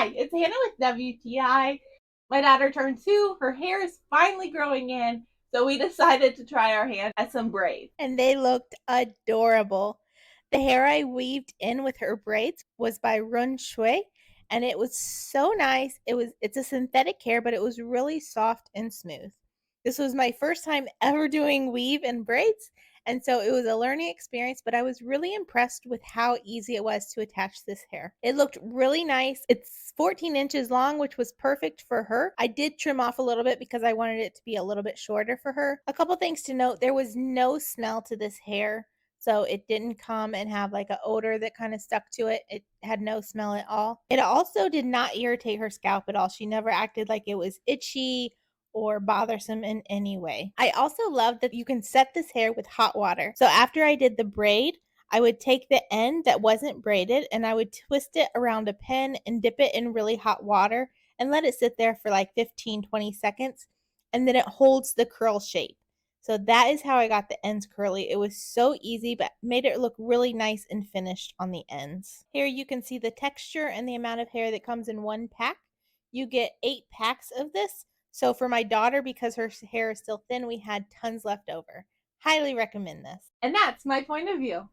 Hi, it's Hannah with WTI. My daughter turned 2. Her hair is finally growing in, so we decided to try our hand at some braids. And they looked adorable. The hair I weaved in with her braids was by SHUI, and it was so nice. It's a synthetic hair, but it was really soft and smooth. This was my first time ever doing weave and braids, and so it was a learning experience, but I was really impressed with how easy it was to attach this hair. It looked really nice. It's 14 inches long, which was perfect for her. I did trim off a little bit because I wanted it to be a little bit shorter for her. A couple things to note, there was no smell to this hair. So it didn't come and have like an odor that kind of stuck to it. It had no smell at all. It also did not irritate her scalp at all. She never acted like it was itchy or bothersome in any way. I also love that you can set this hair with hot water. So after I did the braid, I would take the end that wasn't braided and I would twist it around a pin and dip it in really hot water and let it sit there for like 15-20 seconds. And then it holds the curl shape. So that is how I got the ends curly. It was so easy, but made it look really nice and finished on the ends. Here you can see the texture and the amount of hair that comes in one pack. You get 8 packs of this. So for my daughter, because her hair is still thin, we had tons left over. Highly recommend this. And that's my point of view.